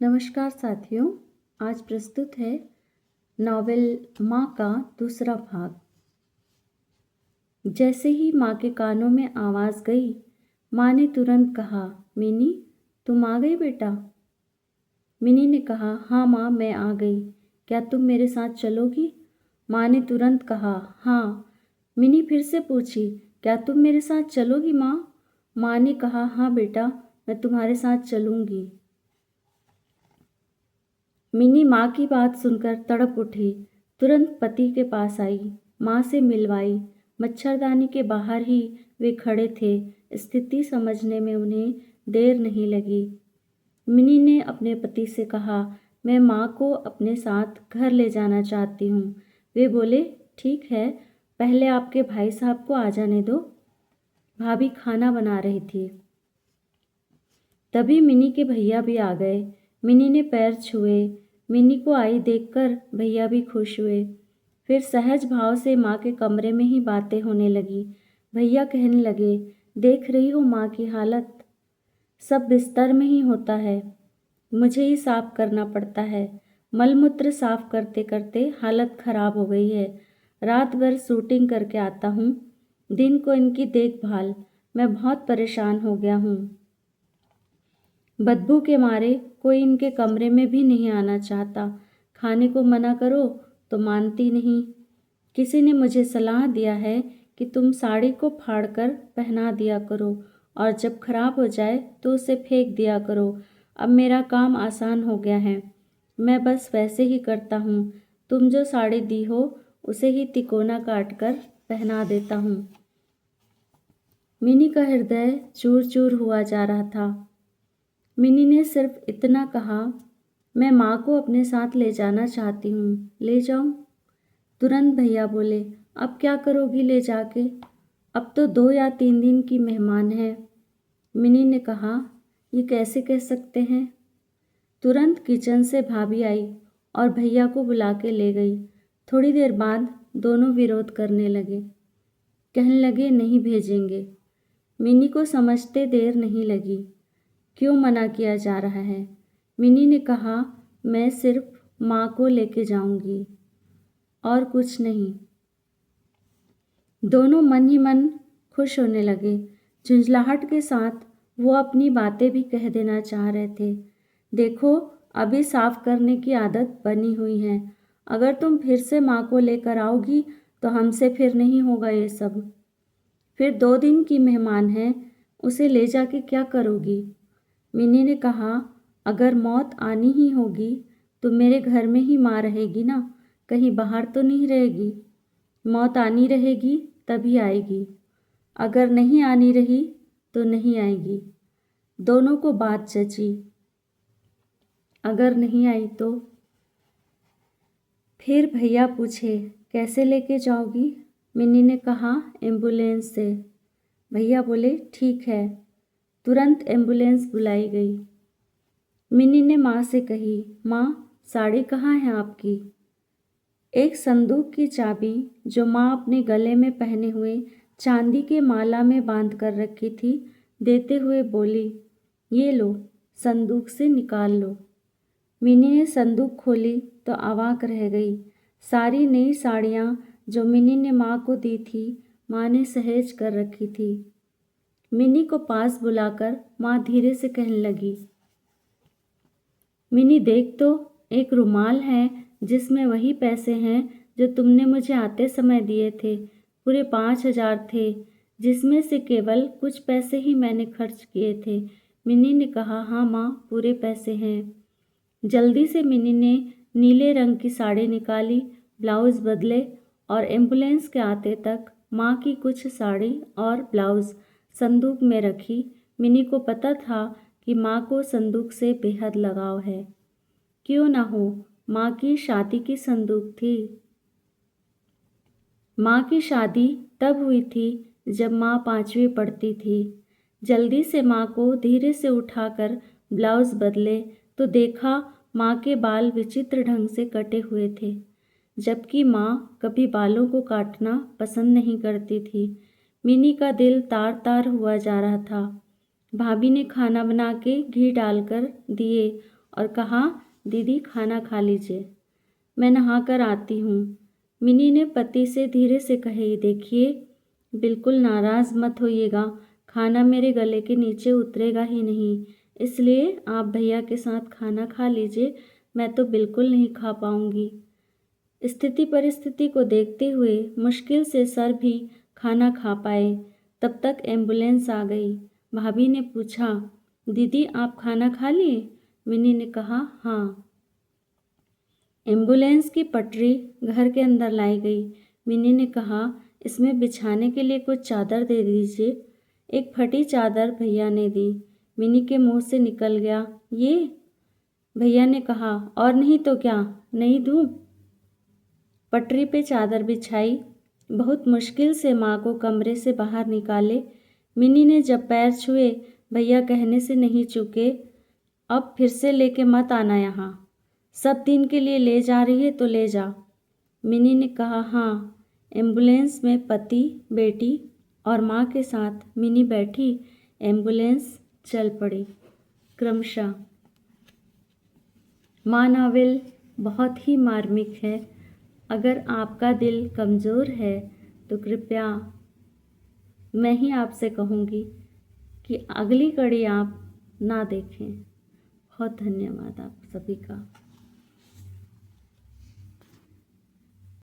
नमस्कार साथियों। आज प्रस्तुत है नॉवेल माँ का दूसरा भाग। जैसे ही माँ के कानों में आवाज़ गई, माँ ने तुरंत कहा, मिनी तुम आ गई बेटा। मिनी ने कहा, हाँ माँ मैं आ गई, क्या तुम मेरे साथ चलोगी? माँ ने तुरंत कहा, हाँ। मिनी फिर से पूछी, क्या तुम मेरे साथ चलोगी माँ? माँ ने कहा, हाँ बेटा मैं तुम्हारे साथ चलूँगी। मिनी माँ की बात सुनकर तड़प उठी। तुरंत पति के पास आई, माँ से मिलवाई। मच्छरदानी के बाहर ही वे खड़े थे। स्थिति समझने में उन्हें देर नहीं लगी। मिनी ने अपने पति से कहा, मैं माँ को अपने साथ घर ले जाना चाहती हूँ। वे बोले, ठीक है, पहले आपके भाई साहब को आ जाने दो। भाभी खाना बना रही थी। तभी मिनी के भैया भी आ गए। मिनी ने पैर छुए। मिनी को आई देखकर भैया भी खुश हुए। फिर सहज भाव से माँ के कमरे में ही बातें होने लगी। भैया कहने लगे, देख रही हो माँ की हालत, सब बिस्तर में ही होता है, मुझे ही साफ करना पड़ता है। मलमूत्र साफ करते करते हालत खराब हो गई है। रात भर शूटिंग करके आता हूँ, दिन को इनकी देखभाल, मैं बहुत परेशान हो गया हूँ। बदबू के मारे कोई इनके कमरे में भी नहीं आना चाहता। खाने को मना करो तो मानती नहीं। किसी ने मुझे सलाह दिया है कि तुम साड़ी को फाड़कर पहना दिया करो और जब खराब हो जाए तो उसे फेंक दिया करो। अब मेरा काम आसान हो गया है, मैं बस वैसे ही करता हूँ। तुम जो साड़ी दी हो उसे ही तिकोना काट कर पहना देता हूँ। मिनी का हृदय चूर चूर हुआ जा रहा था। मिनी ने सिर्फ इतना कहा, मैं माँ को अपने साथ ले जाना चाहती हूँ, ले जाऊँ? तुरंत भैया बोले, अब क्या करोगी ले जाके? अब तो 2 या 3 दिन की मेहमान है। मिनी ने कहा, ये कैसे कह सकते हैं? तुरंत किचन से भाभी आई और भैया को बुला के ले गई। थोड़ी देर बाद दोनों विरोध करने लगे। कहने लगे, नहीं भेजेंगे। मिनी को समझते देर नहीं लगी। क्यों मना किया जा रहा है? मिनी ने कहा, मैं सिर्फ माँ को लेके जाऊंगी और कुछ नहीं। दोनों मन ही मन खुश होने लगे। झुंझलाहट के साथ वो अपनी बातें भी कह देना चाह रहे थे। देखो, अभी साफ करने की आदत बनी हुई है, अगर तुम फिर से माँ को लेकर आओगी तो हमसे फिर नहीं होगा ये सब। फिर 2 दिन की मेहमान है, उसे ले जाके क्या करोगी? मिनी ने कहा, अगर मौत आनी ही होगी तो मेरे घर में ही माँ रहेगी ना, कहीं बाहर तो नहीं रहेगी। मौत आनी रहेगी तभी आएगी, अगर नहीं आनी रही तो नहीं आएगी। दोनों को बात जची। अगर नहीं आई तो? फिर भैया पूछे, कैसे लेके जाओगी? मिनी ने कहा, एम्बुलेंस से। भैया बोले, ठीक है। तुरंत एम्बुलेंस बुलाई गई। मिनी ने माँ से कही, माँ साड़ी कहाँ है आपकी? एक संदूक की चाबी जो माँ अपने गले में पहने हुए चांदी के माला में बांध कर रखी थी, देते हुए बोली, ये लो, संदूक से निकाल लो। मिनी ने संदूक खोली तो अवाक रह गई। सारी नई साड़ियाँ जो मिनी ने माँ को दी थी, माँ ने सहेज कर रखी थी। मिनी को पास बुलाकर माँ धीरे से कहने लगी, मिनी देख तो, एक रुमाल है जिसमें वही पैसे हैं जो तुमने मुझे आते समय दिए थे। पूरे 5,000 थे, जिसमें से केवल कुछ पैसे ही मैंने खर्च किए थे। मिनी ने कहा, हाँ माँ, पूरे पैसे हैं। जल्दी से मिनी ने नीले रंग की साड़ी निकाली, ब्लाउज़ बदले और एम्बुलेंस के आते तक माँ की कुछ साड़ी और ब्लाउज़ संदूक में रखी। मिनी को पता था कि माँ को संदूक से बेहद लगाव है। क्यों ना हो, माँ की शादी की संदूक थी। माँ की शादी तब हुई थी जब माँ 5वीं पढ़ती थी। जल्दी से माँ को धीरे से उठाकर ब्लाउज़ बदले तो देखा माँ के बाल विचित्र ढंग से कटे हुए थे, जबकि माँ कभी बालों को काटना पसंद नहीं करती थी। मिनी का दिल तार तार हुआ जा रहा था। भाभी ने खाना बना के घी डालकर दिए और कहा, दीदी खाना खा लीजिए, मैं नहा कर आती हूँ। मिनी ने पति से धीरे से कहे, देखिए बिल्कुल नाराज़ मत होइएगा, खाना मेरे गले के नीचे उतरेगा ही नहीं, इसलिए आप भैया के साथ खाना खा लीजिए, मैं तो बिल्कुल नहीं खा पाऊँगी। स्थिति परिस्थिति को देखते हुए मुश्किल से सर भी खाना खा पाए। तब तक एम्बुलेंस आ गई। भाभी ने पूछा, दीदी आप खाना खा लिए? मिनी ने कहा, हाँ। एम्बुलेंस की पटरी घर के अंदर लाई गई। मिनी ने कहा, इसमें बिछाने के लिए कुछ चादर दे दीजिए। एक फटी चादर भैया ने दी। मिनी के मुंह से निकल गया, ये? भैया ने कहा, और नहीं तो क्या, नहीं दूँ? पटरी पे चादर बिछाई। बहुत मुश्किल से माँ को कमरे से बाहर निकाले। मिनी ने जब पैर छुए, भैया कहने से नहीं चूके, अब फिर से लेके मत आना यहाँ, सब दिन के लिए ले जा रही है तो ले जा। मिनी ने कहा, हाँ। एम्बुलेंस में पति, बेटी और माँ के साथ मिनी बैठी। एम्बुलेंस चल पड़ी। क्रमशः। माँ नावल बहुत ही मार्मिक है। अगर आपका दिल कमज़ोर है तो कृपया मैं ही आपसे कहूँगी कि अगली कड़ी आप ना देखें। बहुत धन्यवाद आप सभी का।